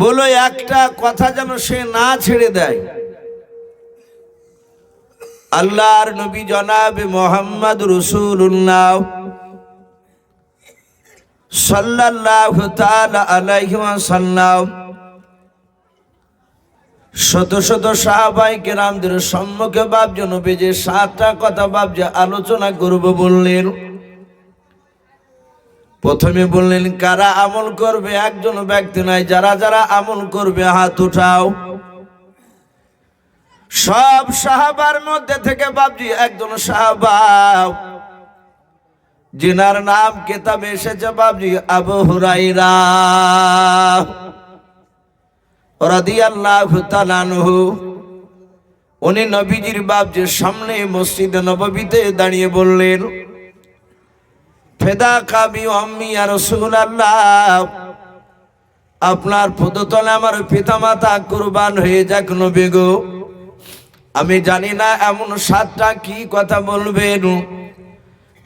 বলো একটা কথা যেন সে না ছেড়ে দেয়। আল্লাহর নবী জনাবে মুহাম্মদ রাসূলুল্লাহ সাল্লাল্লাহু তাআলা আলাইহি ওয়াসাল্লাম শত শত সাহাবায়ে কেরামদের সম্মুখে বাপজি নবী যে 7টা কথা বাপজি আলোচনা করব বললেন। প্রথমে বললেন কারা আমল করবে, একজন ব্যক্তি নাই, যারা যারা আমল করবে হাত উঠাও। সব সাহাবার মধ্যে থেকে বাপজি একজন সাহাবা जिनार नाम किताब एसेছে बाबजी আবু হুরায়রা রাদিয়াল্লাহু তাআলা আনহু। উনি নবীজির বাপজির সামনে মসজিদে নববীতে দাঁড়িয়ে বললেন, ফেদা কাবি আম্মি ইয়া রাসূলুল্লাহ, আপনার পদতলে আমার পিতামাতা কুরবান হয়ে যাক নবী গো। আমি জানি না এমন 7টা কি কথা বলবেন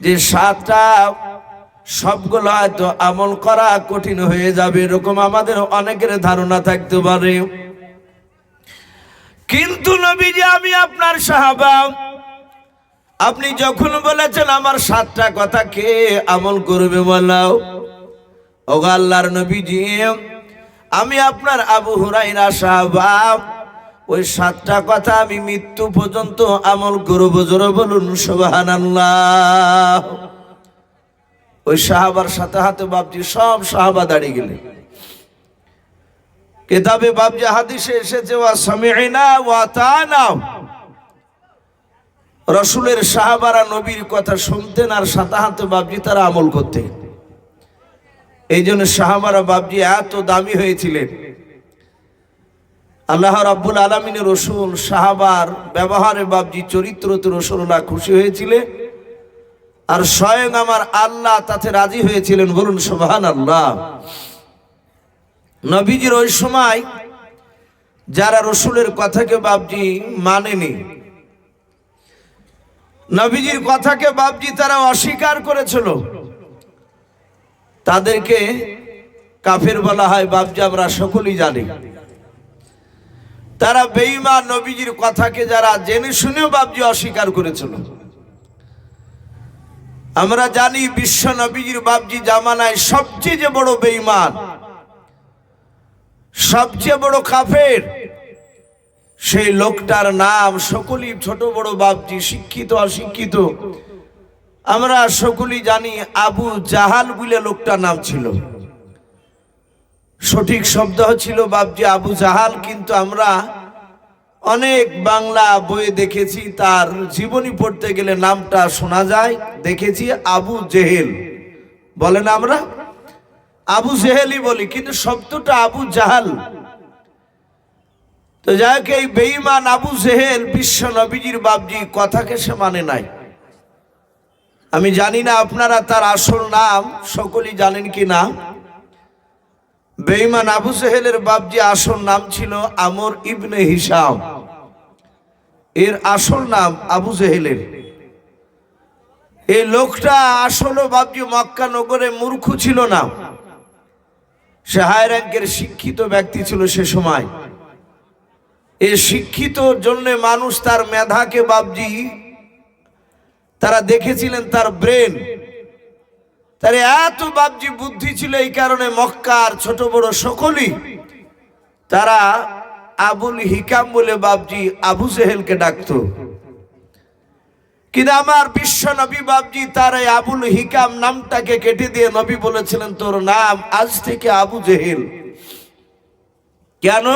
যে 7টা সবগুলো হয়তো আমল করা কঠিন হয়ে যাবে, এরকম আমাদের অনেকের ধারণা থাকতে পারে। কিন্তু নবীজি আমি আপনার সাহাবা, আপনি যখন বলেছেন আমার 7টা কথা কে আমল করবে বলাও। ও আল্লাহর নবীজি আমি আপনার আবু হুরায়রা সাহাবা, ওই 7টা কথা আমি মৃত্যু পর্যন্ত আমল করব। জোরে বলুন সুবহানাল্লাহ। ওই সাহাবার সাথে হাতে বাপজি সব সাহাবা দাঁড়িয়ে গেলেন। কিতাবে বাপজি হাদিসে এসেছে ওয়া সামি'না ওয়া আতা'না, রাসূলের সাহাবারা নবীর কথা শুনতেন আর সাথে হাতে বাপজি তারা আমল করতেন। এই জন্য সাহাবারা বাপজি এত দামি হয়েছিলেন। আল্লাহ রাব্বুল আলামিনের রাসূল সাহাবার ব্যবহারে বাপজি চরিত্রতে রাসূলুল্লাহ খুশি হয়েছিলেন, আর স্বয়ং আমার আল্লাহ তাতে রাজি হয়েছিলেন। বলুন সুবহানাল্লাহ। নবীজির ওই সময় যারা রাসূলের কথাকে বাপজি মানেনি, নবীজির কথাকে বাপজি তারা অস্বীকার করেছিল, তাদেরকে কাফের বলা হয় বাপজি, আমরা সকলেই জানি। তারা বেঈমান, নবীজির কথাকে যারা জেনে শুনেও বাপজি অস্বীকার করেছিল। আমরা জানি বিশ্ব নবীজির বাপজি জামানায় সবচেয়ে যে বড় বেঈমান, সবচেয়ে বড় কাফের, সেই লোকটার নাম সকলেই ছোট বড় বাপজি, শিক্ষিত অশিক্ষিত আমরা সকলেই জানি, আবু জাহাল বলে লোকটার নাম ছিল। সঠিক শব্দ ছিল বাপজি আবু জাহাল, কিন্তু আমরা অনেক বাংলা বই দেখেছি, তার জীবনী পড়তে গেলে নামটা শোনা যায়, দেখেছি আবু জেহেল বলে না, আমরা আবু জেহেলই বলি, কিন্তু শব্দটা আবু জাহাল। তো যাকে এই বেঈমান আবু জেহেল বিশ্ব নবীজির বাপজি কথাকে সে মানে নাই। আমি জানি না আপনারা তার আসল নাম সকলেই জানেন কি না। বেঈমান আবু জেহেলের বাপজি আসল নাম ছিল আমর ইবনে হিশাম, এর আসল নাম আবু জেহেলের। এই লোকটা আসলে বাপজি মক্কা নগরে মূর্খ ছিল না, সে হাই র্যাঙ্কের শিক্ষিত ব্যক্তি ছিল সে সময়। এই শিক্ষিত জন্য মানুষ তার মেধাকে বাপজি তারা দেখেছিলেন, তার ব্রেন, তার এত বাপজি বুদ্ধি ছিল, এই কারণে মক্কার ছোট বড় সকলেই তারা আবুল হিকাম বলে বাপজি আবু জেহেলকে ডাকতো। কিন্তু আমার বিশ্ব নবী বাপজি তার এই আবুল হিকাম নামটাকে কেটে দিয়ে নবী বলেছিলেন তোর নাম আজ থেকে আবু জেহেল। কেন?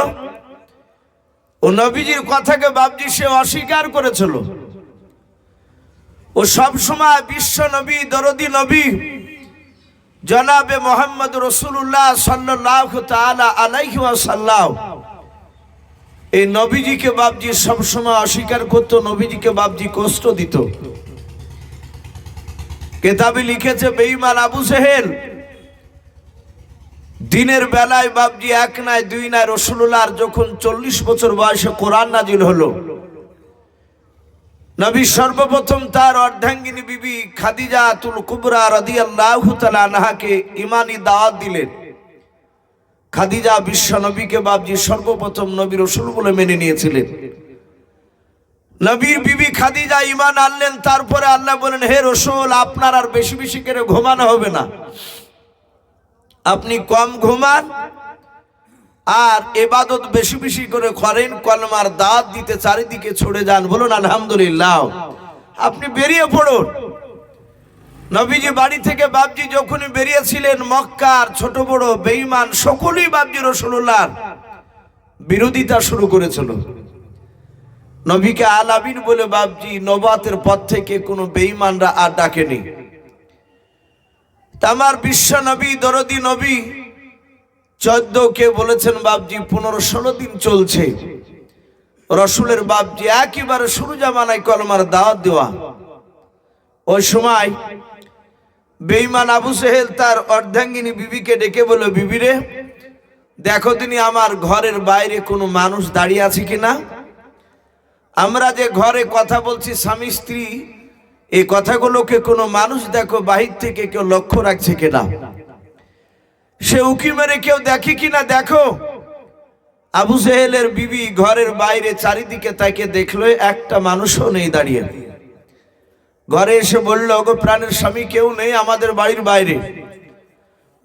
ও নবীজির কথাকে বাপজি সে অস্বীকার করেছিল। ও সব সময় বিশ্ব নবী দরদি নবী জনাবে মুহাম্মদ রাসূলুল্লাহ সাল্লাল্লাহু তাআলা আলাইহি ওয়াসাল্লাম এই নবীজিকে বাপজি সব সময় অস্বীকার করত, নবীজিকে বাপজি কষ্ট দিত। কিতাবে লিখেছে বেঈমান আবু জেহেল দিনের বেলায় বাপজি এক নাই দুই নাই, রাসূলুল্লাহর যখন 40 বছর বয়সে কোরআন নাজিল হলো, নবী সর্বপ্রথম তার অর্ধাঙ্গিনী বিবি খাদিজাতুল কুবরা রাদিয়াল্লাহু তাআলা আনহাকে ঈমানি দাওয়াত দিলেন। খাদিজা বিশ্ব নবীকে বাপজি সর্বপ্রথম নবী রাসূল বলে মেনে নিয়েছিলেন। নবীর বিবি খাদিজা ঈমান আনলেন। তারপরে আল্লাহ বলেন, হে রাসূল, আপনার আর বেশি বেশি করে ঘুমানো হবে না, আপনি কম ঘুমান আর ইবাদত বেশি বেশি করে করেন, কলমার দাওয়াত দিতে চারিদিকে ছড়ে যান। বলুন আলহামদুলিল্লাহ। আপনি বেরিয়ে পড়ুন। নবীজি বাড়ি থেকে বাপজি যখনই বেরিয়েছিলেন, মক্কার ছোট বড় বেঈমান সকলেই বাপজি রাসূলুল্লাহর বিরোধিতা শুরু করেছিল। নবীকে আল আমিন বলে বাপজি নবুয়তের পর থেকে কোনো বেঈমানরা আর ডাকেনি। আমার বিশ্ব নবী, দরদি নবী 14 কে বলেছেন বাপজি 15-16 দিন চলছে রসুলের বাপজি একেবারে শুরু জামানায় কলমার দাওয়াত দেওয়া। ওই সময় বেঈমান আবু জেহেল তার অর্ধাঙ্গিনী বিবিকে ডেকে বলল, বিবিরে দেখো তিনি আমার ঘরের বাইরে কোনো মানুষ দাঁড়িয়ে আছে কিনা, আমরা যে ঘরে কথা বলছি স্বামী স্ত্রী, এই কথাগুলোকে কোনো মানুষ দেখো বাহির থেকে কেউ লক্ষ্য রাখছে কিনা, সে উকি মেরে কেউ দেখে কিনা দেখো। আবু জেহেলের বিবি ঘরের বাইরে চারিদিকে তাকে দেখলো, একটা মানুষও নেই দাঁড়িয়ে। ঘরে এসে বলল, ওগো প্রাণের স্বামী, কেউ নেই আমাদের বাড়ির বাইরে।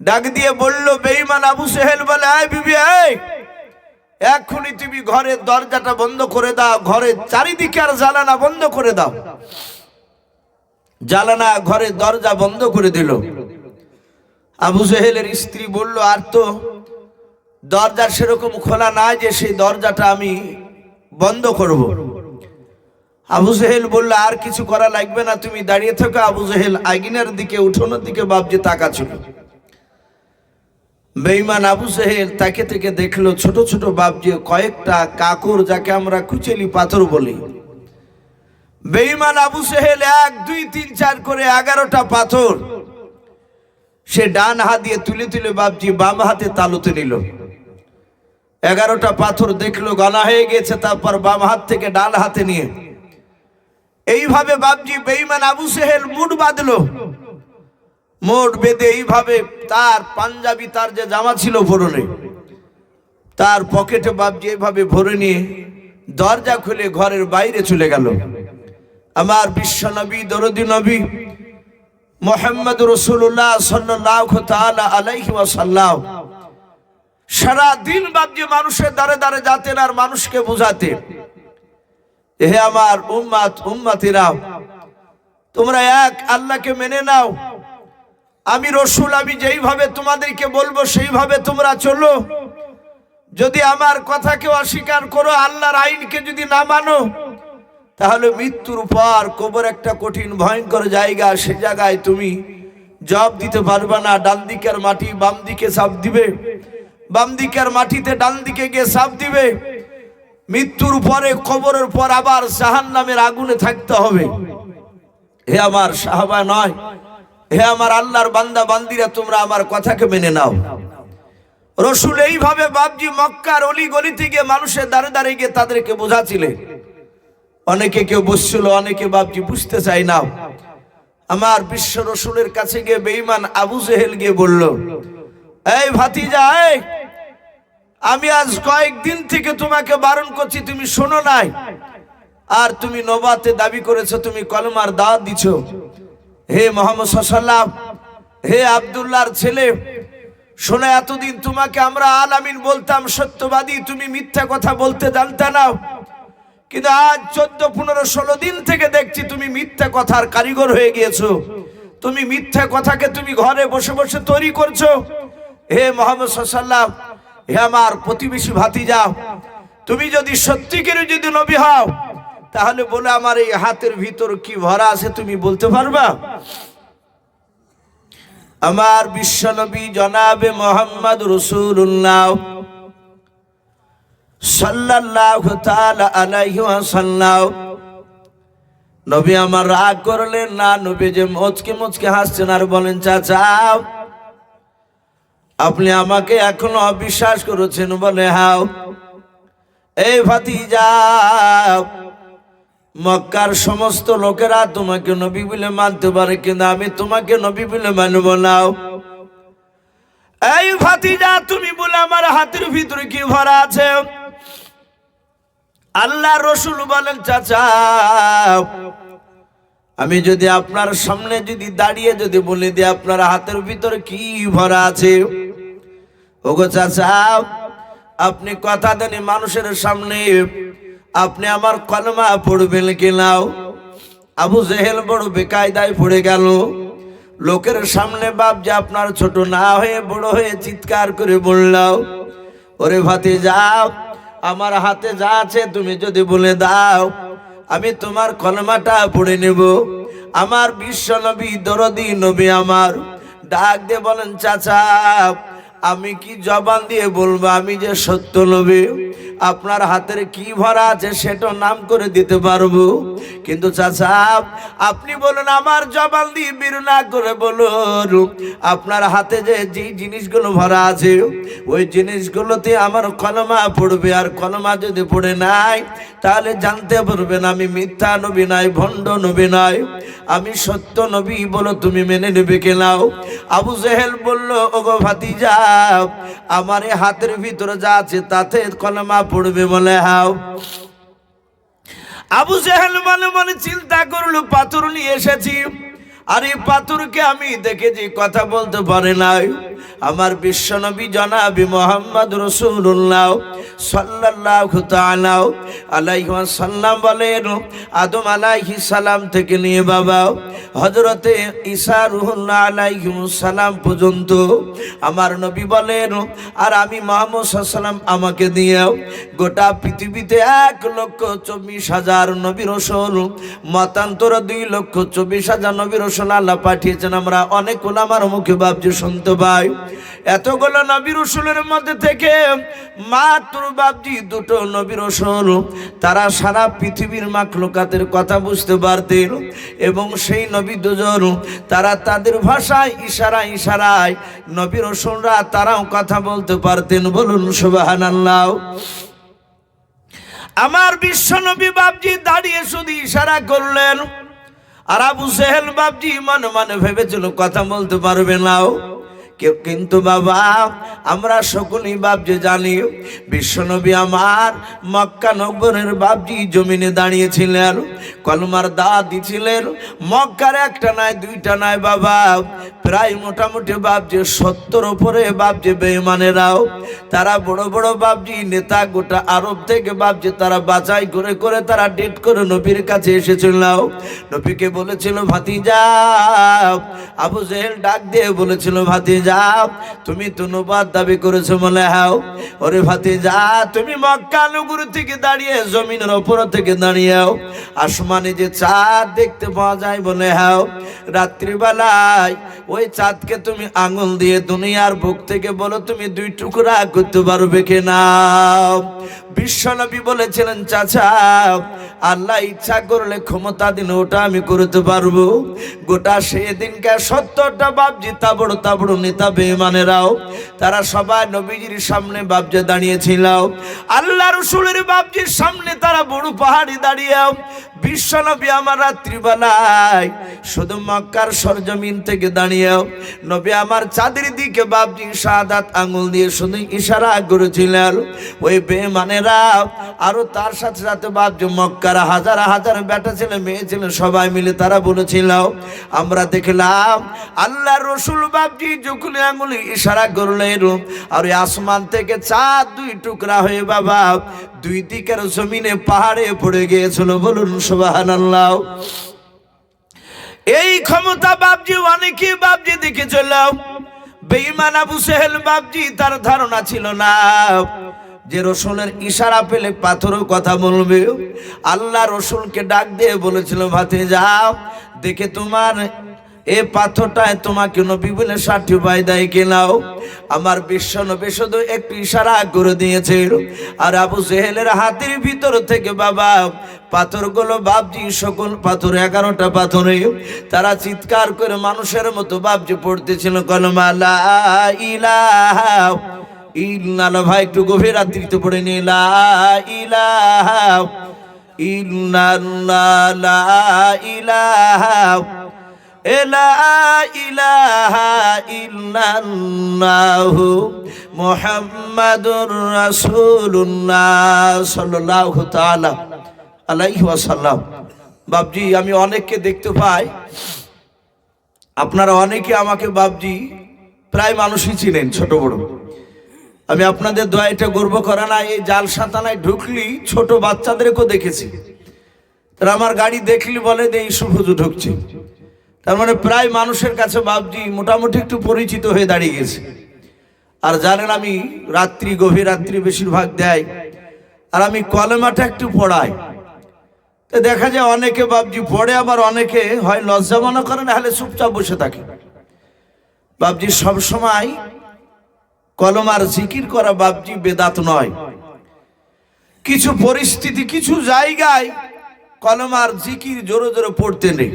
ডাক দিয়ে বলল বেঈমান আবু জেহেল বলে, এই বিবি, এই এক্ষুনি তুমি ঘরের দরজাটা বন্ধ করে দাও, ঘরের চারিদিকে আর জ্বালানা বন্ধ করে দাও। জ্বালানা ঘরের দরজা বন্ধ করে দিল। আবু জেহেলের স্ত্রী বলল, আর তো দরজা সেরকম খোলা নাই যে সেই দরজাটা আমি বন্ধ করব। আবু জেহেল বলল, আর কিছু করা লাগবে না, তুমি দাঁড়িয়ে থাকো। আবু জেহেল আগুনের দিকে, উঠোনের দিকে বাপজি তাকাচ্ছিল। বেঈমান আবু জেহেল তাকে থেকে দেখলো ছোট ছোট বাপজি কয়েকটা কাকর, যাকে আমরা কুচেলি পাথর বলি। বেঈমান আবু জেহেল 1 2 3 4 করে 11টা পাথর সে ডান হাত দিয়ে তুলে তুলে বাপজি বাম হাতে তালুতে নিল। 11টা পাথর দেখলো গনা হয়ে গেছে, তারপর বাম হাত থেকে ডান হাতে নিয়ে এইভাবে বাপজি বেঈমান আবু জেহেল মুঠ বাঁধলো। মোট বেঁধে এইভাবে তার পাঞ্জাবি, তার যে জামা ছিল পরনে, তার পকেটে বাপজি এইভাবে ভরে নিয়ে দরজা খুলে ঘরের বাইরে চলে গেল। আমার বিশ্ব নবী, দরদি নবী মুহাম্মদ রাসূলুল্লাহ সাল্লাল্লাহু তাআলা আলাইহি ওয়াসাল্লাম সারা দিন বাপজি মানুষের দ্বারে দ্বারে যেতেন আর মানুষকে বোঝাতেন, হে আমার উম্মত উম্মতিরা, তোমরা এক আল্লাহকে মেনে নাও। আমি রাসূল, আমি যেইভাবে তোমাদেরকে বলবো সেইভাবে তোমরা চলো। যদি আমার কথাকে অস্বীকার করো, আল্লাহর আইনকে যদি না মানো, তাহলে মৃত্যুর পর কবর একটা কঠিন ভয়ঙ্কর জায়গা, সে জায়গায় তুমি জবাব দিতে পারবে না। ডান দিকের মাটি বাম দিকে চাপ দিবে, বাম দিকের মাটিতে ডান দিকে গিয়ে চাপ দিবে। মৃত্যুর পরে, কবরের পর আবার জাহান্নামের আগুনে থাকতে হবে। হে আমার সাহাবা নয়, হে আমার আল্লাহর বান্দা বান্দিরা, তোমরা আমার কথাকে মেনে নাও। রাসূল এইভাবে বাপজি মক্কার অলি গলিতে গিয়ে মানুষের দ্বারে দ্বারে গিয়ে তাদেরকে বোঝাছিলেন। অনেকে কেউ বুঝছিল, অনেকে বাপজি বুঝতে চাই না। আমার বিশ্ব রাসূলের কাছে গিয়ে বেঈমান আবু জেহেল গিয়ে বলল, এই ভাতিজা, আমি আজ কয়েকদিন থেকে তোমাকে বারণ করছি, তুমি শোনো নাই, আর তুমি নবুয়তে দাবি করেছো, তুমি কলমার দাওয়াত দিছো। হে মুহাম্মদ সাল্লাল্লাহু আলাইহি ওয়াসাল্লাম, হে আব্দুল্লাহর ছেলে, শোনো, এতদিন তোমাকে আমরা আল আমিন বলতাম, সত্যবাদী, তুমি মিথ্যা কথা বলতে জানতে না, কিন্তু আজ 14 15 16 দিন থেকে দেখছি তুমি মিথ্যা কথার কারিগর হয়ে গিয়েছো। তুমি মিথ্যা কথাকে তুমি ঘরে বসে বসে তৈরি করছো। হে মুহাম্মদ সাল্লাল্লাহু আলাইহি ওয়াসাল্লাম, হে আমার প্রতিবেশী ভাতিজা, তুমি যদি সত্যিকারে যদি নবী হও, তাহলে বলে আমার এই হাতের ভিতর কি ভরা আছে তুমি বলতে পারবা? আমার বিশ্ব নবী জনাবে মুহাম্মদ রাসূলুল্লাহ সাল্লাল্লাহু তাআলা আলাইহি ওয়াসাল্লাম, নবী আমার রাগ করলেন না। নবী যে মুচকে মুচকে হাসছেন আর বলেন, চাচা আপনি আমাকে এখনো অবিশ্বাস করেছেন? বলে, হ্যাঁ। এই ভাতিজা, মক্কার সমস্ত লোকেরা তোমাকে নবী বলে মানতে পারে, কিন্তু আমি তোমাকে নবী বলে মানব না। এই ভাতিজা, তুমি বলে আমার হাতের ভিতরে কি ভরা আছে? আল্লাহ রসুল বলেন, চাচা আমি যদি আপনার সামনে যদি দাঁড়িয়ে যদি বলে দিই আপনার হাতের ভিতরে কি ভরা আছে, ওগো চাচা আপনি কথা দেন মানুষের সামনে আপনি আমার কলমা পড়বেন কিনাও? আবু জেহেল বড় বেকায়দায় পড়ে গেল। লোকের সামনে বাপ যে আপনার ছোট না হয়ে বড় হয়ে চিৎকার করে বললাও, ওরে ভাতিজা আমার হাতে যা আছে তুমি যদি বলে দাও আমি তোমার কলমাটা পড়ে নেব। আমার বিশ্ব নবী দরদি নবী আমার ডাক দিয়ে বলেন, চাচা আমি কি জবান দিয়ে বলবো আমি যে সত্য নবী? আপনার হাতের কি ভরা আছে সেটা নাম করে দিতে পারবো, কিন্তু চাচা আপনি বলুন আমার জবান দিয়ে বের না করে বলুন আপনার হাতে যে যেই জিনিসগুলো ভরা আছে ওই জিনিসগুলোতে আমার কলমা পড়বে। আর কলমা যদি পড়ে নাই তাহলে জানতে পারবেন আমি মিথ্যা নবী নাই, ভণ্ড নবী নাই, আমি সত্য নবী। বলো তুমি মেনে নেবে কেনাও? আবু জেহেল বলল, ওগো ভাতিজা আমার এই হাতের ভিতরে যা আছে তাতে কলমা পড়বে বলে হাও। আবু জেহেল মনে মনে চিন্তা করলো, পাথর নিয়ে এসেছি আর এই পাথরকে আমি দেখেছি কথা বলতে পারে নাই। আমার বিশ্বনবী জনাবি মোহাম্মদ রাসূলুল্লাহ সাল্লাল্লাহু তাআলা আলাইহি ওয়াসাল্লাম বলেন, আদম আলাইহিস সালাম থেকে নিয়ে বাবা হযরতে ঈসা রূহুল্লাহ আলাইহিস সালাম পর্যন্ত আমার নবী বলেন, আর আমি মুহাম্মদ সাল্লাল্লাহু আলাইহি ওয়াসাল্লাম আমাকে দিয়ে গোটা পৃথিবীতে 1,24,000 নবী রাসূল, মতান্তর 2,24,000 নবী রাসূল আল্লাহ পাঠিয়েছেন। আমরা অনেক ওলামার মুখে বাপজি শুনতে পাই, এতগুলো নবী রাসূলের মধ্যে থেকে মাত্র বাপজি 2টো নবী রাসূল তারা সারা পৃথিবীর মাখলুকাতের কথা বুঝতে পারতেন, এবং সেই নবী দুজন তারা তাদের ভাষায় ইশারায় নবী রাসূলরা তারাও কথা বলতে পারতেন। বলুন সুবহানাল্লাহ। আমার বিশ্ব নবী বাপজি দাঁড়িয়ে শুধু ইশারা করলেন, আর আবু জেহেল বাপজি মনে মনে ভেবেছিল কথা বলতে পারবে না। কিন্তু বাবা আমরা সকলেই বাপজি জানি বিশ্বনবী আমার মক্কা নগরের বাপজি জমিনে দাঁড়িয়েছিলেন, কলমার দাওয়াত দিয়েছিলেন। মক্কার একটা নয় দুইটা নয় বাবা, প্রায় মোটামুটি বাপজি 70 উপরে বাপজি বেঈমানেরাও তারা বড় বড় বাপজি নেতা গোটা আরব থেকে বাপজি তারা বাছাই করে করে তারা ডেট করে নবীর কাছে এসেছিল। নবীকে বলেছিল ভাতিজা, আবু জেহেল ডাক দিয়ে বলেছিল ভাতিজা তুমি তো নবুয়ত দাবি করেছো বলে হাও। ওরে ভাতিজা তুমি মক্কা নগর থেকে দাঁড়িয়ে জমিনের উপর থেকে দাঁড়িয়েও আসমানে যে চাঁদ দেখতে পাওয়া যায় বলে হাও, রাত্রিবেলায় ওই চাঁদকে তুমি আঙুল দিয়ে দুনিয়ার বুক থেকে বলো তুমি 2 টুকরা করতে পারবে কিনা? বিশ্বনবী বলেছিলেন, চাচা আল্লাহ ইচ্ছা করলে ক্ষমতা দিন ওটা আমি করতে পারবো। গোটা সেদিনকে 70টা বাপজি তাবড় নেতা বেঈমানেরাও তারা সবাই নবীজির সামনে বাপজি দাঁড়িয়েছিল। আল্লাহ রাসূলের বাপজির সামনে তারা বড় পাহাড়ে দাঁড়িয়ে বিশ্বনবী আমার রাত্রিবেলায় শুধু মক্কার সরজমিন থেকে দাঁড়িয়ে নবী আমার চাঁদের দিকে বাপজি শাহাদাত আঙ্গুল দিয়ে শুধু ইশারা করেছিলেন। ওই বেঈমানেরা আরো তার সাথে সাথে বাপজি মক্কার হাজার হাজার বেটা ছেলে মেয়ে ছেলে সবাই মিলে তারা বলেছিল, আমরা দেখলাম আল্লাহর রাসূল বাপজি যখন আঙ্গুলে ইশারা করলেন আর আসমান থেকে চাঁদ 2 টুকরা হয়ে বাবা 2 দিকের জমিনে পাহাড়ে পড়ে গিয়েছিল। বলুন সুবহানাল্লাহ। এই ক্ষমতা বাপজি অনেকে বাপজি দেখেছিল, বেঈমান আবু জেহেল বাপজি তার ধারণা ছিল না যে রসুলের ইশারা পেলে পাথরও কথা বলবে। আল্লাহ রসুলকে ডাক দিয়ে বলেছিল ভাতিজা দেখে তোমার এ পাথরটায় তোমাকে নবী বলে সার্টিফাই দেয় কিনাও? আমার বিশ্ব নবী শুধু একটু ইশারা করে দিয়েছে, আর আবু জেহেলের হাতের ভিতর থেকে বাবা পাথরগুলো বাপজি সকল পাথর 11টা পাথরে তারা চিৎকার করে মানুষের মতো বাপজি পড়তেছিল কলমা লা ইলাহা ইল্লাল্লাহ। ভাই একটু গভীর রাত্রিতে পড়ে নি লা ইলাহা ইল্লাল্লাহ লা ইলাহা লা ইলাহা ইল্লাল্লাহু মুহাম্মাদুর রাসূলুল্লাহ সাল্লাল্লাহু তাআলা আলাইহি ওয়াসাল্লাম। বাপজি, আমি অনেককে দেখতে পাই, আপনারা অনেকে আমাকে বাপজি প্রায় মানুষই চিনেন, ছোট বড়। আমি আপনাদের দোয়া এটা গর্ব করা না, এই জালসা থানায় ঢুকলি ছোট বাচ্চাদেরকেও দেখেছি, তারা আমার গাড়ি দেখলি বলে যে এই সুফুজু ঢুকছে। তার মানে প্রায় মানুষের কাছে বাপজি মোটামুটি একটু পরিচিত হয়ে দাঁড়িয়ে গেছে। আর জানেন আমি রাত্রি, গভীর রাত্রি বেশিরভাগ দেয়, আর আমি কলেমাটা একটু পড়াই। তো দেখা যায় অনেকে বাপজি পড়ে, আবার অনেকে হয় লজ্জা মনে করে, না হলে চুপচাপ বসে থাকে। বাপজি সবসময় কলমার জিকির করা বাপজি বেদাত নয়। কিছু পরিস্থিতি, কিছু জায়গায় কলমার জিকির জোরে জোরে পড়তে নেই।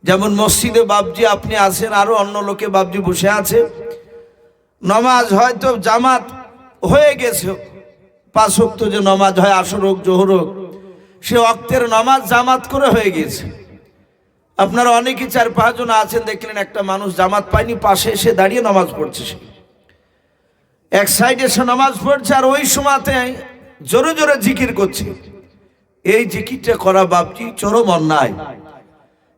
যেমন মসজিদে বাপজি আপনি আছেন, আরো অন্য লোকে বাপজি বসে আছে, নমাজ হয়তো জামাত হয়ে গেছে, 5 ওয়াক্ত যে নমাজ হয়, আসর হোক জোহর হোক, সে ওয়াক্তের নামাজ জামাত করে হয়ে গেছে। আপনারা অনেকে 4-5 জন আছেন, দেখলেন একটা মানুষ জামাত পায়নি, পাশে এসে দাঁড়িয়ে নামাজ পড়ছে, সে এক সাইডে এসে নামাজ পড়ছে, আর ওই সময়তে জোরে জোরে জিকির করছে। এই জিকিরটা করা বাপজি চরম অন্যায়।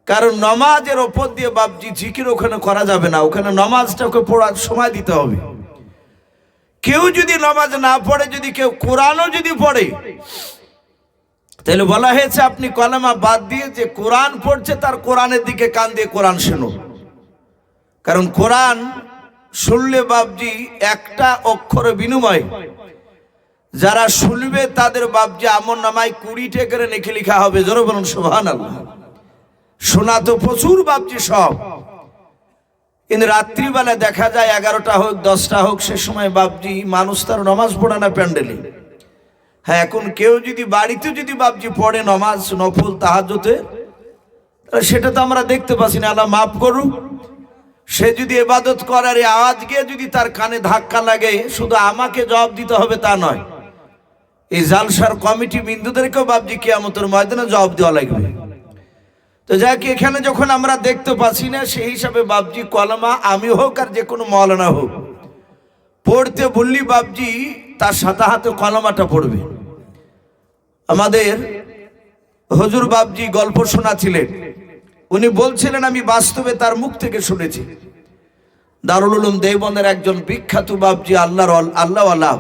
কারণ নামাজের ওপর দিয়ে বাপজি জিকির ওখানে করা যাবে না, ওখানে নামাজটাকে পড়ার সময় দিতে হবে। কেউ যদি নামাজ না পড়ে, যদি কেউ কোরআনও যদি পড়ে, তাহলে বলা হয়েছে আপনি কলেমা বাদ দিয়ে যে কোরআন পড়ছে তার কোরআনের দিকে কান দিয়ে কোরআন শোনো। কারণ কোরআন শুনলে বাপজি একটা অক্ষর বিনিময় যারা শুনবে তাদের বাপজি আমল নামায় 20 করে নেকি লেখা হবে। জোরে বলুন সুবহানাল্লাহ। শোনা তো প্রচুর বাপজি সব, কিন্তু রাত্রিবেলা দেখা যায় 11টা হোক 10টা হোক, সে সময় বাপজি মানুষ তার নামাজ পড়ে না প্যান্ডেলে। হ্যাঁ, এখন কেউ যদি বাড়িতে যদি বাপজি পড়ে নামাজ নফল তাহাজ্জুদে, সেটা তো আমরা দেখতে পাচ্ছি না, আল্লাহ মাফ করুক। সে যদি ইবাদত করার আওয়াজ গিয়ে যদি তার কানে ধাক্কা লাগে, শুধু আমাকে জবাব দিতে হবে তা নয়, এই জালসার কমিটি বিন্দুদেরকেও বাপজি কিয়ামতের ময়দানে জবাব দেওয়া লাগবে। তো যাক, এখানে যখন আমরা দেখতে পাচ্ছি না, সেই হিসাবে বাপজি কলমা আমি হোক আর যে কোনো মাওলানা হোক, পড়তে বললি বাপজি তার সাথে হাতে কলমাটা পড়বে। আমাদের হুজুর বাপজি গল্প শোনাছিলেন, উনি বলছিলেন, আমি বাস্তবে তার মুখ থেকে শুনেছি। দারুল উলুম দেওবন্দের একজন বিখ্যাত বাপজি আল্লাহওয়ালা,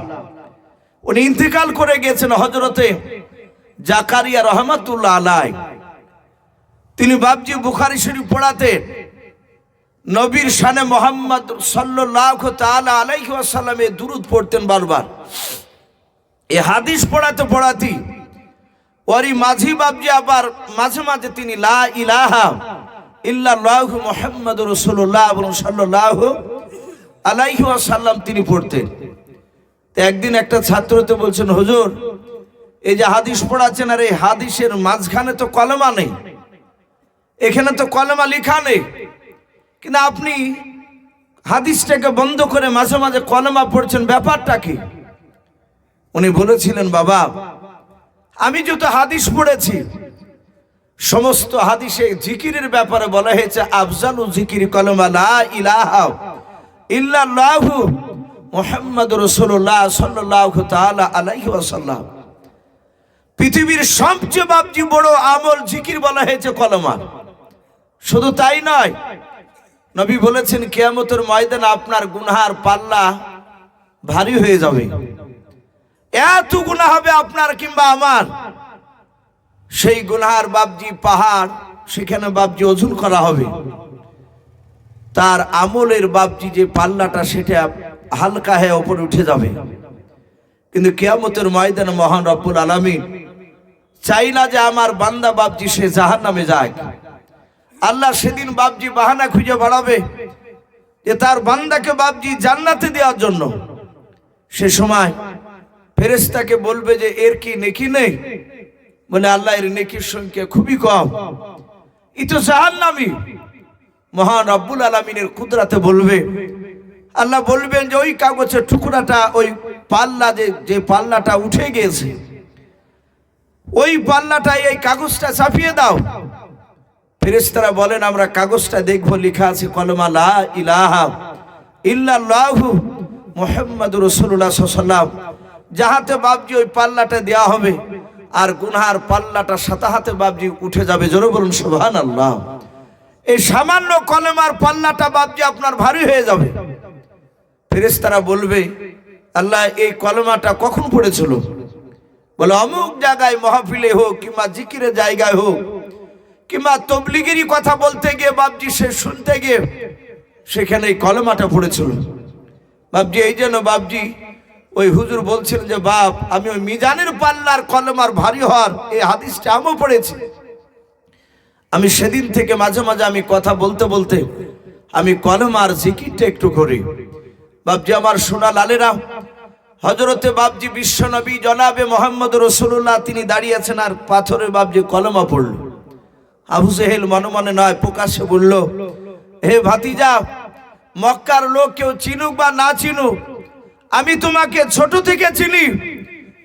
উনি ইন্তেকাল করে গেছেন, হযরতে জাকারিয়া রহমাতুল্লাহ আলাইহি। তিনি বাপজি বুখারী শরীফ পড়াতেন, নবীর শানে মুহাম্মদ সাল্লাল্লাহু তাআলা আলাইহি ওয়াসাল্লামে দুরূদ পড়তেন বারবার। এই হাদিস পড়াতে পড়াতে ওরই মাঝি বাপজি আবার মাঝে মাঝে তিনি লা ইলাহা ইল্লাল্লাহু মুহাম্মাদুর রাসূলুল্লাহ সাল্লাল্লাহু আলাইহি ওয়াসাল্লাম তিনি পড়তেন। তো একদিন একটা ছাত্রতে বলছেন, হুজুর এই যে হাদিস পড়াচ্ছেন, আর এই হাদিসের মাঝখানে তো কলমা নেই, এখানে তো কলমা লেখা নেই, কিন্তু আপনি হাদিসটাকে বন্ধ করে মাঝে মাঝে কলমা পড়ছেন, ব্যাপারটা কি? উনি বলেছিলেন, বাবা আমি যত হাদিস পড়েছি সমস্ত হাদিসে জিকিরের ব্যাপারে বলা হয়েছে আফজালু জিকির কলমা লা ইলাহা ইল্লাল্লাহু মুহাম্মাদুর রাসূলুল্লাহ সাল্লাল্লাহু তাআলা আলাইহি ওয়াসাল্লাম। পৃথিবীর সবচেয়ে বাপজি বড় আমল জিকির বলা হয়েছে কলমা। শুধু তাই নয়, নবী বলেছেন কিয়ামতের ময়দানে আপনার গুনাহের পাল্লা ভারী হয়ে যাবে, এত গুনাহ হবে আপনার কিংবা আমার, সেই গুনাহের বাপজি পাহাড়, সেখানে বাপজি ওজন করা হবে, তার আমলের বাপজি যে পাল্লাটা সেটা হালকা হয়ে উপরে উঠে যাবে। কিন্তু কিয়ামতের ময়দানে মহান রব্বুল আলামিন চাই না যে আমার বান্দা বাপজি সে জাহান্নামে যায়। আল্লাহ সেদিন বাপজি বাহানা খুঁজে বেড়াবে যে তার বান্দাকে বাপজি জান্নাতে দেওয়ার জন্য। সে সময় ফেরেশতাকে বলবে যে এর কি নেকি নেই? বলে আল্লাহ এর নেকির সংখ্যা খুবই কম, ই তো জাহান্নামী। মহান রব্বুল আলামিনের কুদরতে বলবে, আল্লাহ বলবেন যে ওই কাগজের টুকরাটা, ওই পাল্লা যে পাল্লাটা উঠে গিয়েছে, ওই পাল্লাটা এই কাগজটা চাপিয়ে দাও। ফেরেশতারা বলেন আমরা কাগজটা দেখবো, লেখা আছে কলমা লা ইলাহা ইল্লাল্লাহু মুহাম্মাদুর রাসূলুল্লাহ সাল্লাল্লাহু আলাইহি ওয়াসাল্লাম। যাহাতে বাপজি ওই পাল্লাটা দেয়া হবে আর গুনহার পাল্লাটা সাথে হাতে বাপজি উঠে যাবে। জোরে বলুন সুবহানাল্লাহ। এই সামান্য কলমার পাল্লাটা বাপজি আপনার ভারী হয়ে যাবে। ফেরেশতারা বলবে আল্লাহ এই কলমাটা কখন পড়েছিল? বলে অমুক জায়গায় মাহফিলে হোক কিংবা জিকিরের জায়গায় হোক কিংবা তবলিগেরই কথা বলতে গিয়ে বাপজি সে শুনতে গিয়ে সেখানে এই কলমাটা পড়েছিল। বাপজি এই জন্য বাপজি ওই হুজুর বলছিলেন যে বাপ আমি ওই মিজানের পাল্লার কলমার ভারী হওয়ার এই হাদিসটা আমিও পড়েছি। আমি সেদিন থেকে মাঝে মাঝে আমি কথা বলতে বলতে আমি কলমার জিকিরটা একটু করি। বাপজি আমার সোনা লালেরা, হযরতে বাপজি বিশ্বনবী জনাবে মুহাম্মদ রাসূলুল্লাহ তিনি দাঁড়িয়ে আছেন আর পাথরে বাপজি কলমা পড়ল। আবু জেহেল মনে মনে নয় প্রকাশ্যে বলল, হে ভাতিজা, মক্কার লোক কেউ চিনুক বা না চিনুক আমি তোমাকে ছোট থেকে চিনি।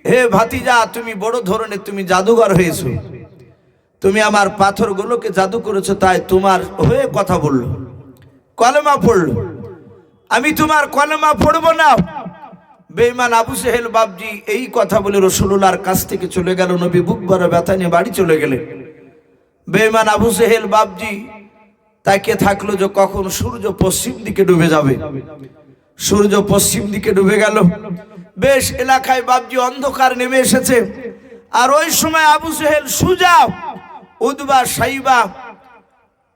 হে ভাতিজা, তুমি বড় ধরনের তুমি জাদুঘর হয়েছো, তুমি আমার পাথরগুলোকে জাদু করেছো, তাই তোমার হয়ে কথা বললো, কলমা পড়লো। আমি তোমার কলমা পড়বো না। বেঈমান আবু জেহেল বাপজি এই কথা বলে রাসূলুল্লাহর কাছ থেকে চলে গেল। নবী বুক ভরা ব্যথা নিয়ে বাড়ি চলে গেলেন। বেঈমান আবু জেহেল বাপজি তাকিয়ে থাকলো যে কখন সূর্য পশ্চিম দিকে ডুবে যাবে। সূর্য পশ্চিম দিকে ডুবে গেল। বেশ এলাকায় বাপজি অন্ধকার নেমে এসেছে। আর ওই সময় আবু জেহেল সুজা, উতবা, সাইবা,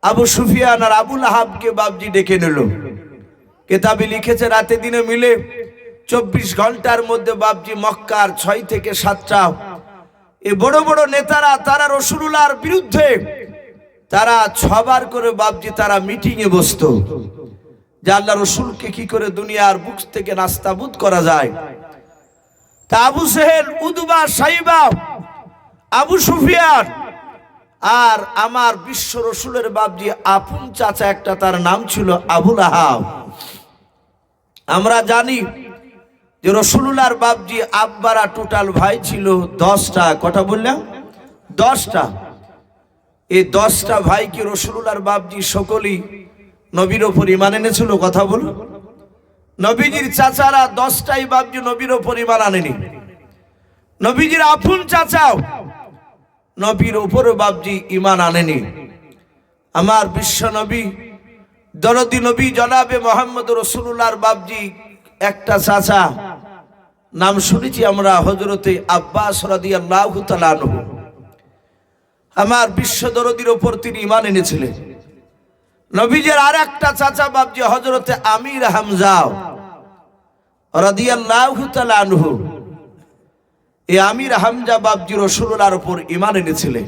আবু সুফিয়ান আর আবু লাহাবকে বাপজি ডেকে নিল। কিতাবে লিখেছে রাতে দিনে মিলে 24 ঘন্টার মধ্যে বাপজি মক্কার 6 থেকে 7টা এই বড় বড় নেতারা তারা রাসূলুল্লাহর বিরুদ্ধে তারা 6 বার করে বাপজি তারা মিটিং এ বসতো যে আল্লাহ রাসূলকে কি করে দুনিয়ার বুক থেকে নাস্তাবুদ করা যায়। তা আবু জেহেল, উতবা, সাইবা, আবু সুফিয়ান আর আমার বিশ্ব রাসূলের বাপজি আপন চাচা একটা তার নাম ছিল আবু লাহাব। আমরা জানি যে রাসূলুল্লাহর বাপজি আব্বারা টোটাল ভাই ছিল 10টা। কটা বললাম? 10টা। এই 10টা ভাই কি রাসূলুল্লাহর বাপজি সকলেই নবীর উপর ঈমান এনেছিল? কথা বলুন। নবীজির চাচারা 10টাই বাপজি নবীর উপর ঈমান আনেনি। নবীজির আপন চাচাও নবীর উপর বাপজি ঈমান আনেনি। আমার বিশ্ব নবী দরদি নবী জনাবে মুহাম্মদ রাসূলুল্লাহর বাপজি একটা চাচা নাম শুনেছি আমরা, হযরতে আব্বাস রাদিয়াল্লাহু তাআলা আনহু। আমার বিশ্ব দরদির উপর তিনি ঈমান এনেছিলেন। নবীজির আর একটা চাচা বাপজি হযরতে আমির হামজা রাদিয়াল্লাহু তাআলা আনহু। এই আমির হামজা বাপজি রাসূলুল্লাহর উপর ঈমান এনেছিলেন।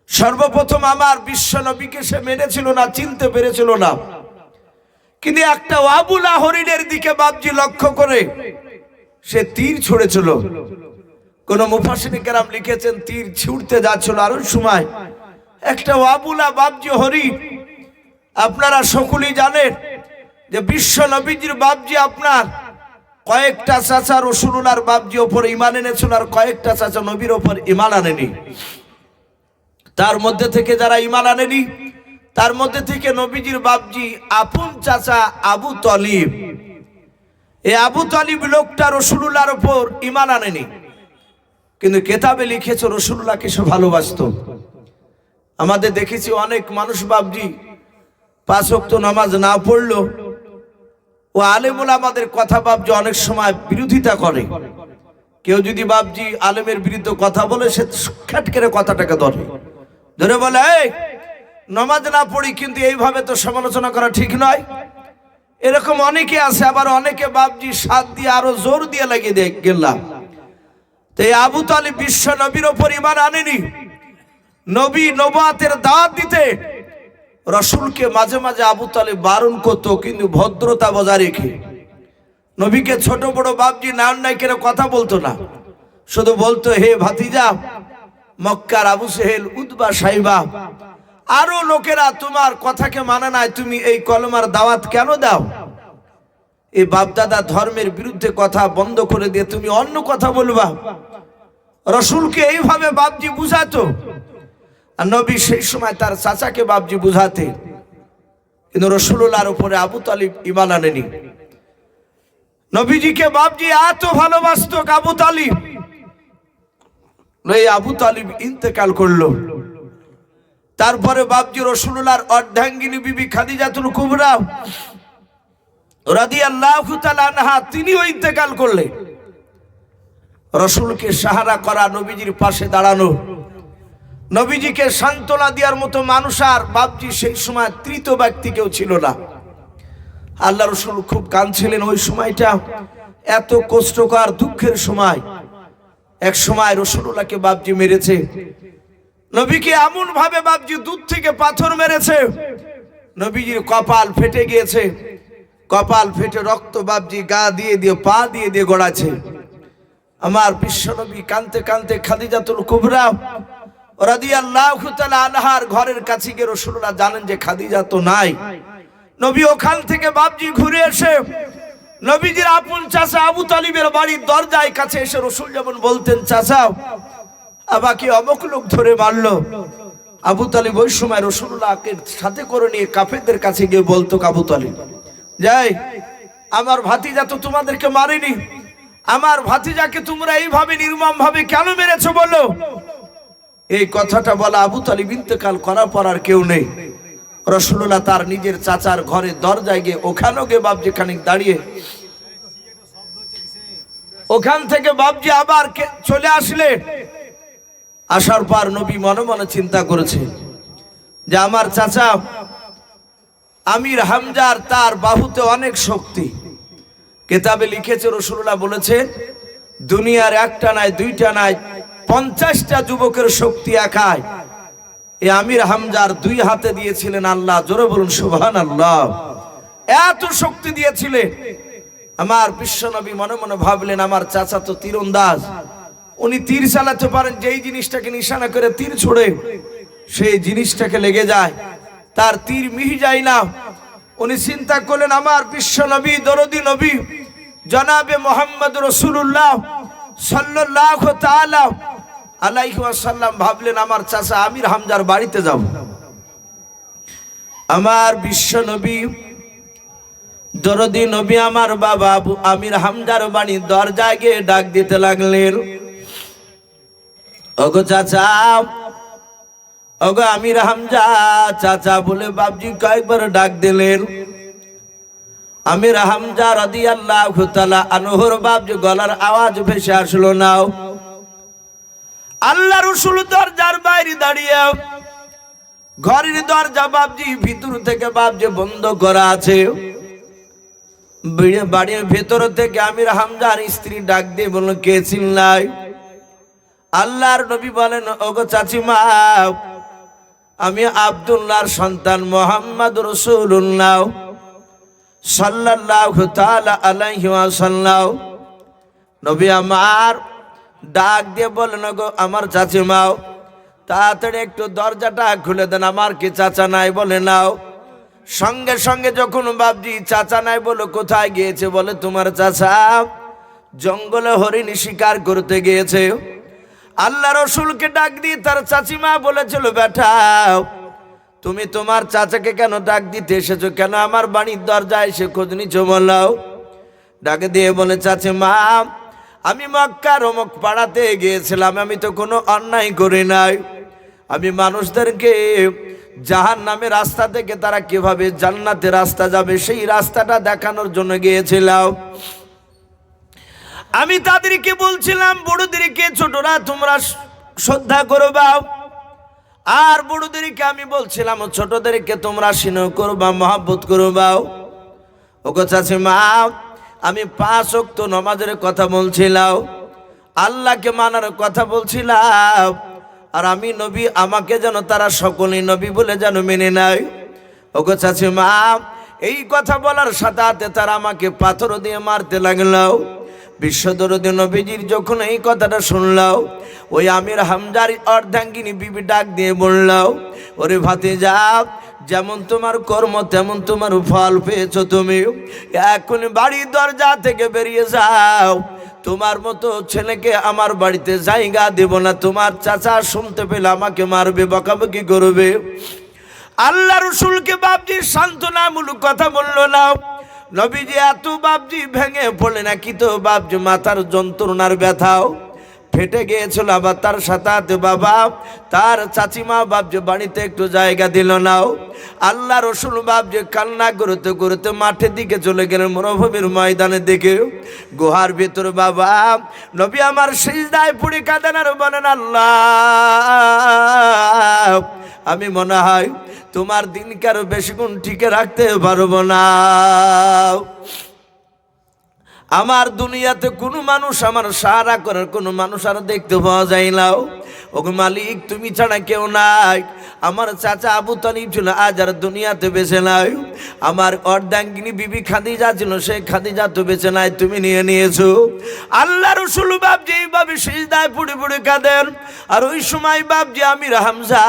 সর্বপ্রথম আমার বিশ্ব নবীকে সে মেনেছিল না, চিনতে পেরেছিল না, কিন্তু একটা আবুলা হরিণের দিকে বাপজি লক্ষ্য করে সে তীর ছুঁড়েছিল। কোন মুফাসসিরিন কেরাম লিখেছেন তীর ছুঁড়তে যাচ্ছিল আর ওই সময় একটা আবুলা বাপজি হরিণ। আপনারা সকলেই জানেন যে বিশ্ব নবীজির বাপজি আপনার কয়েকটা চাচা রাসূলুল্লাহর বাপজি ওপর ঈমান এনেছিল আর কয়েকটা চাচা নবীর ওপর ঈমান আনেনি। তার মধ্যে থেকে যারা ঈমান আনেনি তার মধ্যে থেকে নবীজির বাপজি আপন চাচা আবু তালিব। এই আবু তালিব লোকটা রাসূলুল্লাহর উপর ঈমান আনেনি, কিন্তু কিতাবে লিখেছে রাসূলুল্লাহকে সে ভালোবাসতো। আমাদের দেখেছি অনেক মানুষ বাপজি 5 ওয়াক্ত নামাজ না পড়লো ও আলেম ওলামাদের কথা বাপজি অনেক সময় বিরোধিতা করে। কেউ যদি বাপজি আলেমের বিরুদ্ধে কথা বলে সে খাট করে কথাটাকে ধরে বলে এই নামাজ না পড়ি, কিন্তু এইভাবে তো সমালোচনা করা ঠিক নয়। এরকম অনেকে আছে। আবার অনেকে বাপজি সাথ দিয়ে আরো জোর দিয়ে লাগিয়ে দিয়ে গেলাম। তো এই আবু তালিব বিশ্ব নবীর ওপর ঈমান আনেনি। নবী নবুয়তের দাওয়াত দিতে রাসূলকে মাঝে মাঝে আবু তালিব বারণ করতো, কিন্তু ভদ্রতা বজায় রেখে। নবীকে ছোট বড় বাপজি নাম নাই করে কথা বলতো না, শুধু বলতো হে ভাতিজা, মক্কার আবু জেহেল, উতবা, সাইবা আরো লোকেরা তোমার কথাকে মানে নাই, তুমি এই কলমার দাওয়াত কেন দাও? এই বাপদাদা ধর্মের বিরুদ্ধে কথা বন্ধ করে দিয়ে তুমি অন্য কথা বলবা। রাসূলকে এইভাবে বাপজি বুঝাতো। আর নবী সেই সময় তার চাচাকে বাবজি বুঝাতে, কিন্তু রাসূলুল্লাহর উপরে আবু তালিব ঈমান আনেনি। নবীজিকে বাবজি এত ভালোবাসতো আবু তালিব, এই আবু তালিব ইন্তেকাল করলো। তারপরে বাবজি রাসূলুল্লাহর অর্ধাঙ্গিনী বিবি খাদিজাতুল কুবরা রাদিয়াল্লাহু তাআলা আনহা তিনিও ইন্তেকাল করলেন। রাসূলকে সাহারা করা, নবীজির পাশে দাঁড়ানো, নবীজিকে সান্ত্বনা দেওয়ার মতো মানুষ আর বাবজি সেই সময় তৃতীয় ব্যক্তি কেউ ছিল না। আল্লাহ রাসূল খুব কাঁদছিলেন ওই সময়টা, এত কষ্টকর দুঃখের সময়। এক সময় রাসূলুল্লাহকে বাবজি মেরেছে, নবীকে এমন ভাবে বাবজি দূর থেকে পাথর মেরেছে, নবীজির কপাল ফেটে গিয়েছে। কপাল ফেটে রক্ত বাবজি গা দিয়ে দিয়ে পা দিয়ে দিয়ে গড়াচ্ছে। আমার বিশ্বনবী কাঁদতে কাঁদতে খাদিজাতুল কুবরা রাদিয়াল্লাহু তাআলা আনহার ঘরের কাছে গিয়ে রাসূলুল্লাহ জানেন যে খাদিজা তো নাই। নবী ওখান থেকে বাবজি ঘুরে এসে নবীজির আপন চাচা আবু তালিবের বাড়ির দরজায় কাছে এসে রাসূল যেমন বলতেন, চাচা আমাকে অমুক লোক ধরে মারলো। আবু তালিব ওই সময় রাসূলুল্লাহকে সাথে করে নিয়ে কাফেরদের কাছে গিয়ে বলতো, আবু তালিব যাই, আমার ভাতিজা তো তোমাদেরকে মারেনি, আমার ভাতিজাকে তোমরা এইভাবে নির্মম ভাবে কেন মেরেছো বলো। এই কথাটা বলা আবু তালিব ইন্তেকাল করার পর আর কেউ নেই। রাসূলুল্লাহ তার নিজের চাচার ঘরে দরজায় গিয়ে ওখানেও গিয়ে বাবজি খানিক দাঁড়িয়ে, ওখান থেকে বাবজি আবার চলে আসলে। আসার পর নবী মনে মনে চিন্তা করেছে যে আমার চাচা আমির হামজার তার বাহুতে অনেক শক্তি। কিতাবে লিখেছে, রাসূলুল্লাহ বলেছে দুনিয়ার একটা নাই দুইটা নাই 50টা যুবকের শক্তি একাই এই আমির হামজার দুই হাতে দিয়েছিলেন আল্লাহ। জোরে বলুন সুবহানাল্লাহ। এত শক্তি দিয়েছিলেন। আমার বিশ্বনবী মনে মনে ভাবলেন আমার চাচা তো তীরন্দাজ, উনি তীর চালাতে পারেন, যেই জিনিসটাকে নিশানা করে তীর ছোড়ে সেই জিনিসটাকে লেগে যায়, তার তীর মিহি যায় না। উনি চিন্তা করলেন আমার বিশ্বনবী দরদি নবী জনাবে মুহাম্মদ রাসূলুল্লাহ সাল্লাল্লাহু তাআলা আলাইহি ওয়াসাল্লাম ভাবলেন আমার চাচা আমির হামজার বাড়িতে যাব। আমার বিশ্বনবী দরদি নবী আমার বাবা আবু আমির হামজার বাড়ির দরজায় গিয়ে ডাক দিতে লাগলেন, ওগো চাচা, ওগো আমির হামজা, চাচা বলে বাবজি কয়েকবার ডাক দিলেন। আমির হামজা রাদিয়াল্লাহু তাআলা আনহুর বাবজি গলার আওয়াজ ভেসে আসলো না। আল্লাহ রাসূল দরজার বাইরে দাঁড়িয়ে, ঘরের দরজা বাবজি ভিতর থেকে বাবজি বন্ধ করা আছে। বাড়ির ভেতর থেকে আমির হামজার স্ত্রী ডাক দিয়ে বলল, কে চিল্লায়? আল্লাহর নবী বলেন, ওগো চাচিমা, আমি আব্দুল্লাহর সন্তান মুহাম্মদ রাসূলুল্লাহ সাল্লাল্লাহু তাআলা আলাইহি ওয়াসাল্লাম। নবী আমার ডাক দিয়ে বলেন, গো আমার চাচিমা, তাড়াতাড়ি একটু দরজাটা খুলে দেন, আমার কি চাচা নাই? বলে নাও। সঙ্গে সঙ্গে যখন বাবজি চাচা নাই বলো, কোথায় গিয়েছে? বলে তোমার চাচা জঙ্গলে হরিণ শিকার করতে গিয়েছে। আল্লাহ রাসূলকে ডাক দিয়ে তার চাচিমা বলেছিল, বেটা তুমি তোমার চাচাকে কেন ডাক দিতে এসেছো? কেন আমার বাড়ির দরজায় এসে খোঁজ নিচ্ছ? বলাও। ডাকে দিয়ে বলে, চাচিমা আমি মক্কার অমুক পাড়াতে গিয়েছিলাম, আমি তো কোনো অন্যায় করি নাই। আমি মানুষদেরকে জাহান্নামের রাস্তা থেকে তারা কিভাবে জান্নাতের রাস্তা যাবে সেই রাস্তাটা দেখানোর জন্য গিয়েছিলাম। আমি তাদেরকে বলছিলাম বড়দেরকে ছোটরা তোমরা শ্রদ্ধা করবা, আর বড়দেরকে আমি বলছিলাম ছোটদেরকে তোমরা স্নেহ করবা, মহব্বত করবা। ওগো চাচিমা আমি 5 ওয়াক্ত নামাজের কথা বলছিলাম, আল্লাহকে মানার কথা বলছিলাম, আর আমি নবী আমাকে যেন তারা সকলেই নবী বলে যেন মেনে নেয়। ওগো চাচিমা এই কথা বলার সাথে সাথে তারা আমাকে পাথর দিয়ে মারতে লাগলো। বিশ্বদরদি নবীজির যখন এই কথাটা শুনলাম, ওই আমির হামজার অর্ধাঙ্গিনী বিবি ডাক দিয়ে বলল, ওরে ভাতিজা, যেমন তোমার কর্ম তেমন তোমার ফল পেয়েছো তুমি। এখন বাড়ির দরজা থেকে বেরিয়ে যাও। তোমার মতো ছেলেকে আমার বাড়িতে জায়গা দেব না। তোমার চাচা শুনতে পেলে আমাকে মারবে, বকাবকি করবে। আল্লাহ রসুলকে বাপজি সান্ত্বনামূলক কথা বললো না। নবীজি এত বাপজি ভেঙে পড়লে নাকি তো বাপজি মাথার যন্ত্রণার ব্যথাও ফেটে গিয়েছিল। আবার তার সাথে বাবা তার চাচিমা বাপজি বাড়িতে একটু জায়গা দিল নাও। আল্লাহ রসুল বাপজি কান্না করতে করতে মাঠের দিকে চলে গেলেন, মরুভূমির ময়দানের দিকে। গুহার ভিতর বাবা নবী আমার সিজদায় পড়ে কাঁদেন আর বলেন, আল্লাহ, আমি মনে হয় তোমার দিনকে আরো বেশিক্ষণ টিকে রাখতে পারবো না। আমার দুনিয়াতে কোনো মানুষ আমার সাহারা করার কোনো মানুষ আর দেখতে পাওয়া যায় না। ওগো মালিক, তুমি ছাড়া কেউ নাই। আমার চাচা আবু তালিব ছিল, আজ আর দুনিয়াতে বেঁচে নাই। আমার অর্ধাঙ্গিনী বিবি খাদিজা ছিল, সেই খাদিজা তো বেঁচে নাই, তুমি নিয়ে নিয়েছো। আল্লাহ রসুল বাপজি এইভাবে সিজদায় পড়ে পড়ে কাঁদেন। আর ওই সময় বাপজি আমির হামজা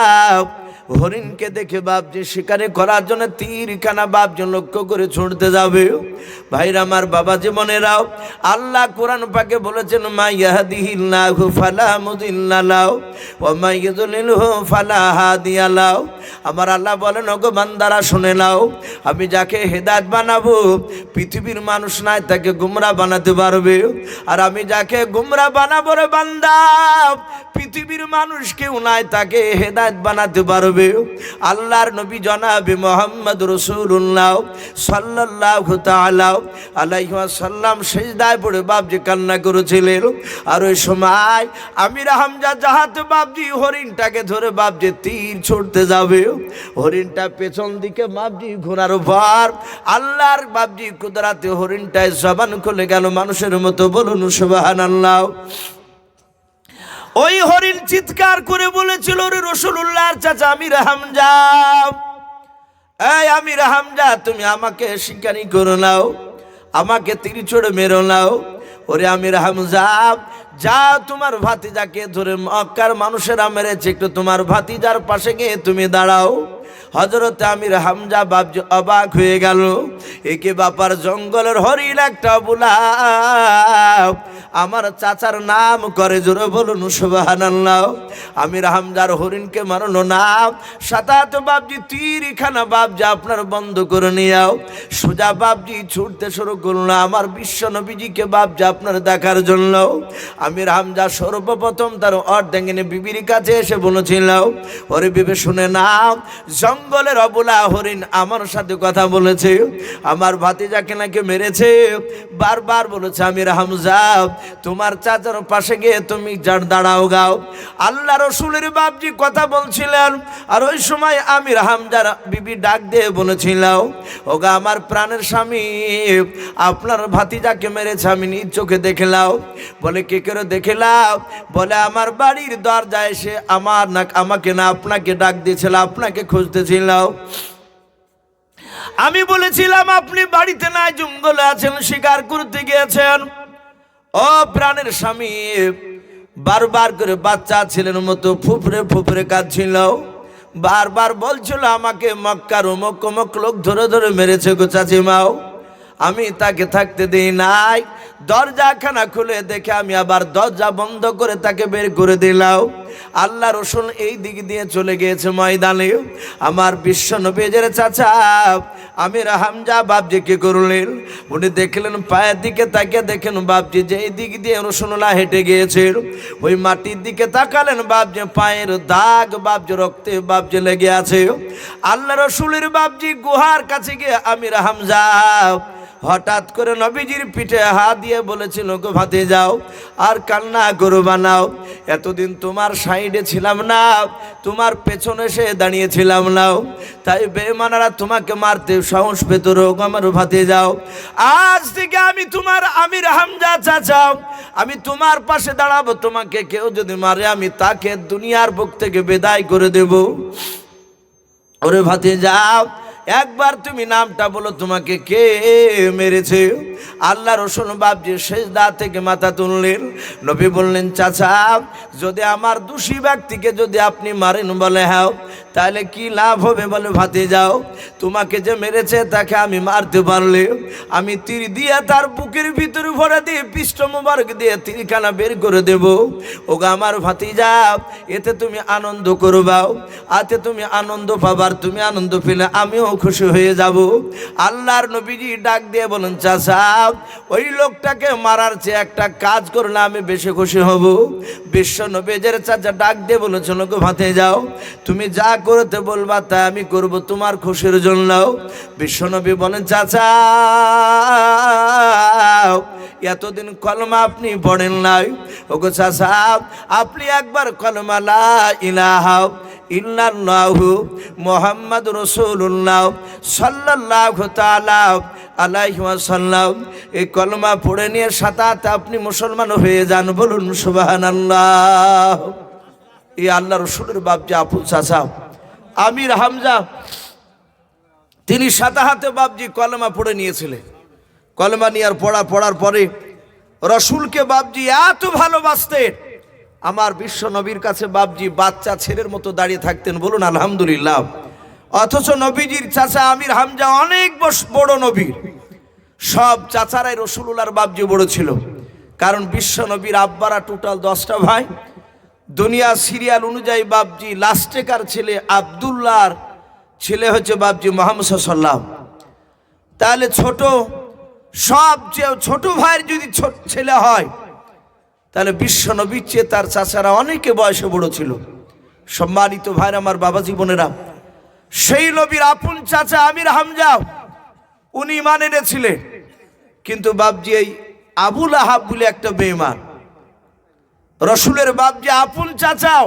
হরিণকে দেখে বাপজি শিকারে করার জন্য তীরখানা বাপজি লক্ষ্য করে ছুটতে যাবে। ভাইরা আমার, বাবা জীবনেরাও, আল্লাহ কোরআন পাকে বলেছেন, মা ইয়াহদিহিল্লাহু ফালা মুদিল্লা লাহু ওয়া মা ইউদ্লিলহু ফালা হাদিয়া লাহু। আমার আল্লাহ বলেন, ওগো বান্দারা শুনে নাও, আমি যাকে হেদায়েত বানাবো পৃথিবীর মানুষ নাই তাকে গুমরা বানাতে পারবে। আর আমি যাকে গুমরা বানাবো রে বান্দা, পৃথিবীর মানুষ কেউ নাই তাকে হেদায়েত বানাতে পারবে। আল্লাহর নবী জনাবে মুহাম্মদ রাসূলুল্লাহ সাল্লাল্লাহু তাআলা আলাইহি ওয়াসাল্লাম সিজদায় পড়ে বাপজি কান্না করেছিলেন। আর ওই সময় আমির হামজা জাহাতে বাপজি হরিণটাকে ধরে বাপজি তীর ছুটতে যাবে। হরিণটা পেছন দিকে বাপজি ঘোড়ার উপর, আল্লাহর বাপজি কুদরাতে হরিণটায় জবান খুলে গেল মানুষের মতো। বলুন সুবহানাল্লাহ। ওই হরিণ চিৎকার করে বলেছিল, রে রাসূলুল্লাহর চাচা আমির হামজা, এই আমির হামজা, তুমি আমাকে শিকারি করে নাও, আমাকে তীর ছুড়ে মেরো নাও। ওরে আমির হামজা, যা তোমার ভাতিজাকে ধরে মক্কার মানুষেরা মেরেছে, একটু তোমার ভাতিজার পাশে গিয়ে তুমি দাঁড়াও। হযরত আমির হামজা বাপজি অবাক হয়ে গেল। একে বাপার জঙ্গলের হরিণ একটা বুলা আমার চাচার নাম করে, জোরে বলুন সুবহানাল্লাহ। আমির হামজার হরিণকে মারলো না, সাতাত বাপজি তীরখানা বাপজি আপনার বন্ধ করে নিয়াও। সোজা বাপজি ছুটতে শুরু করলো আমার বিশ্ব নবীজিকে বাপজি আপনার দেখার জন্য। আমির হামজা সর্বপ্রথম তার অর্ধাঙ্গিনী বিবির কাছে এসে বলেছিল, ওরে বিবি শুনে নাও, জঙ্গলের অবলা হরিণ আমার সাথে কথা বলেছে, আমার ভাতিজাকে নাকি মেরেছে। বারবার বলেছে, আমির হামজা তোমার চাচার পাশে গিয়ে তুমি দাঁড়াও গাও। আল্লাহ রসুলের বাপজি কথা বলছিলেন। আর ওই সময় আমির হামজার বিবি ডাক দিয়ে বলেছিল, ওগা আমার প্রাণের স্বামী, আপনার ভাতিজাকে মেরেছে আমি নিজ চোখে দেখলাম। বলে কে করে দেখলাম? বলে আমার বাড়ির দরজায় এসে আমাকে না আপনাকে ডাক দিয়েছিল, আপনাকে খুঁজতেছিল। আমি বলেছিলাম আপনি বাড়িতে নাই, জঙ্গলে আছেন, শিকার করতে গিয়েছেন। ও প্রাণের স্বামী, বারবার করে বাচ্চা ছেলের মতো ফুফরে ফুফরে কাঁদছিল। বারবার বলছিল আমাকে মক্কার অমুক অমুক লোক ধরে ধরে মেরেছে গো চাচিমাও। আমি তাকে থাকতে দিই নাই। দরজাখানা খুলে দেখে আমি আবার দরজা বন্ধ করে তাকে বের করে দিলাম। আল্লাহ রসুল এই দিক দিয়ে চলে গিয়েছে ময়দানে। আমার বিশ্ব নবীর চাচা আমির হামজা বাপজি কি করলেন? উনি দেখলেন পায়ের দিকে তাকে দেখেন বাপজি যে এই দিক দিয়ে রসুল্লাহ হেঁটে গিয়েছেন, ওই মাটির দিকে তাকালেন বাপজি পায়ের দাগ বাপজি রক্তে বাপজি লেগে আছে। আল্লাহ রসুলের বাপজি গুহার কাছে গিয়ে আমির হামজা হঠাৎ করে নবীজির পিঠে হাত দিয়ে বলেছিল, গো ভাতে যাও আর কান্না করবা না। এতদিন তোমার সাইডে ছিলাম না, তোমার পেছনে এসে দাঁড়িয়েছিলাম না, তাই বেঈমানরা তোমাকে মারতে সাহস পেত। রোগ আমার ভাতে যাও, আজ থেকে আমি তোমার আমির হামজা চাচা, আমি তোমার পাশে দাঁড়াবো। তোমাকে কেউ যদি মারে আমি তাকে দুনিয়ার বুক থেকে বিদায় করে দেব। ওরে ভাতে যাও, একবার তুমি নামটা বলো, তোমাকে কে মেরেছে? আল্লাহ রসুল বাপজি সেজদা থেকে মাথা তুললেন। নবী বললেন, চাচা যদি আমার দোষী ব্যক্তিকে যদি আপনি মারেন, বলে হ্যাঁ, তাহলে কি লাভ হবে? বলে ভাতিজাও, তোমাকে যে মেরেছে তাকে আমি মারতে পারলে আমি তীর দিয়ে তার বুকের ভিতরে ভরে দিয়ে পৃষ্ঠ মোবারক দিয়ে তীরখানা বের করে দেব। ওগো আমার ভাতিজা, এতে তুমি আনন্দ করবাও, আতে তুমি আনন্দ পাবার, তুমি আনন্দ পেলে আমিও খুশি হয়ে যাব। আল্লাহর নবীজি ডাক দিয়ে বলেন, চাচা ওই লোকটাকে মারার চেয়ে একটা কাজ করলে আমি বেশি খুশি হব। বিশ্ব নবীজের চাচা ডাক দিয়ে বলেছিল, গো ভাতিজাও, তুমি যা করতে বলবা তা আমি করব তোমার খুশির জন্য। বিশ্ব নবী বলেন, চাচা এতদিন কলমা আপনি পড়েন নাই। ওগো চাচা, আপনি একবার কলমা লা ইলাহা ইল্লাল্লাহু মুহাম্মাদুর রাসূলুল্লাহ সাল্লাল্লাহু তাআলা আলাইহি ওয়াসাল্লাম এই কলমা পড়ে নিয়ে সাথে আপনি মুসলমান হয়ে যান। বলুন সুবহানাল্লাহ। এই আল্লাহ রসুলের বাপ যে আপন চাচা আমির হামজা, তিনি সাথে বাপজি কলমা পড়ে নিয়েছিলেন। কলমা নিয়ে পড়ার পরে রসুলকে বাপজি এত ভালোবাসতেন, আমার বিশ্ব নবীর কাছে বাপজি বাচ্চা ছেলের মতো দাঁড়িয়ে থাকতেন। বলুন আলহামদুলিল্লাহ। অথচ নবীজির চাচা আমির হামজা অনেক বড় নবী, সব চাচারাই রসুলুল্লাহর বাপজি বড় ছিল। কারণ বিশ্ব নবীর আব্বারা টোটাল 10টা ভাই। দুনিয়া সিরিয়াল অনুযায়ী বাপজি লাস্টেকার ছেলে আব্দুল্লাহর ছেলে হচ্ছে বাপজি মুহাম্মদ সাল্লাল্লাহু। তাহলে সবচেয়ে ছোট ভাইয়ের যদি ছেলে হয়, তাহলে বিশ্ব নবীর চেয়ে তার চাচারা অনেকে বয়সে বড় ছিল। সম্মানিত ভাইরা আমার, বাবা জীবনেরা, সেই নবীর আপন চাচা আমির হামজা উনি ঈমান এনেছিলেন। কিন্তু বাপজি এই আবুল আহাব বলে একটা বেঈমান, রসুলের বাপজি আপন চাচাও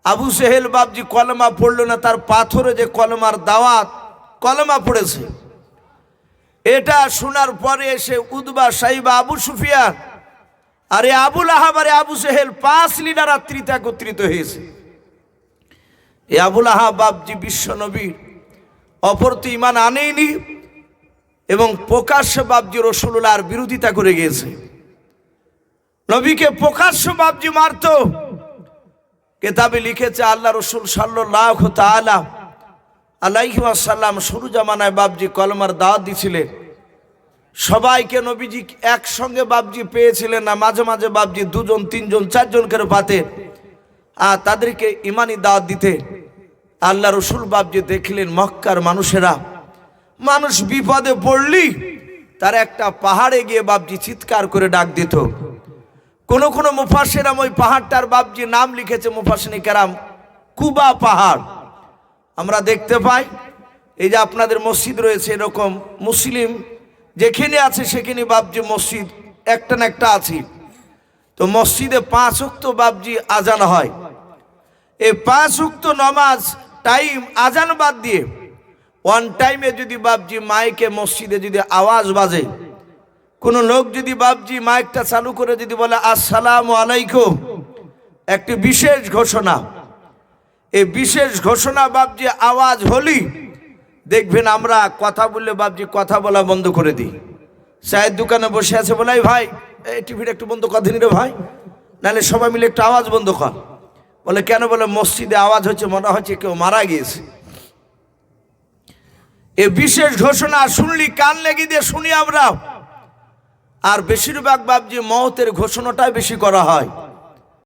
আবু সেহেল বাপজি কলমা পড়ল না, তার পাথরে যে কলমার দাওয়াত কলমা পড়েছে, এটা শোনার পরে এসে উদবা সাইবা আবু সুফিয়ান আরে আবুল আহাব আরে আবু সেহেল 5 লিডার রাত্রিতে একত্রিত হয়েছে। এই আবুল আহাব বাপজি বিশ্ব নবীর অপরতি ঈমান আনেনি এবং প্রকাশ্য বাপজি রাসূলুল্লাহর বিরোধিতা করে গিয়েছে। নবীকে প্রকাশ্য বাপজি মারতো। কিতাবে লিখেছে আল্লাহ রসুল সাল্লাল্লাহু তাআলা আলাইহি ওয়াসাল্লাম শুরু জামানায় বাপজি কলমার দাওয়াত দিছিলেন। সবাইকে নবীজি একসঙ্গে বাপজি পেয়েছিলেন না, মাঝে মাঝে বাপজি 2 জন 3 জন 4 জন করে পাতেন আর তাদেরকে ইমানি দাওয়াত দিতে। আল্লাহ রসুল বাপজি দেখলেন মক্কার মানুষ বিপদে পড়লি তারা একটা পাহাড়ে গিয়ে বাপজি চিৎকার করে ডাক দিত। কোন মুফাসসিররা ওই পাহাড়টার বাপজি নাম লিখেছে মুফাসসিরিনে কেরাম কুবা পাহাড়। আমরা দেখতে পাই এই যে আপনাদের মসজিদ রয়েছে, এরকম মুসলিম যেখানে আছে সেখানে বাপজি মসজিদ একটা না একটা আছে। তো মসজিদে 5 ওয়াক্ত বাপজি আজান হয়। এই 5 ওয়াক্ত নামাজ টাইম আজান বাদ দিয়ে ওয়ান টাইমে যদি বাপজি মাইকে মসজিদে যদি আওয়াজ বাজে, কোন লোক যদি বাপজি মাইকটা চালু করে যদি বলে আসসালামু আলাইকুম, একটি বিশেষ ঘোষণা, এই বিশেষ ঘোষণা বাপজি আওয়াজ হলি দেখবেন আমরা কথা বললে বাপজি কথা বলা বন্ধ করে দিই। চায়ের দোকানে বসে আছে, বলে ভাই এই টিভিটা একটু বন্ধ কর দিন রে ভাই, নাহলে সবাই মিলে একটু আওয়াজ বন্ধ কর। বলে কেন? বলে মসজিদে আওয়াজ হচ্ছে, মনে হচ্ছে কেউ মারা গিয়েছে। এই বিশেষ ঘোষণা শুনলি কান লেগে দিয়ে শুনি আমরা। আর বেশিরভাগ বাপজি মওতের ঘোষণাটাই বেশি করা হয়।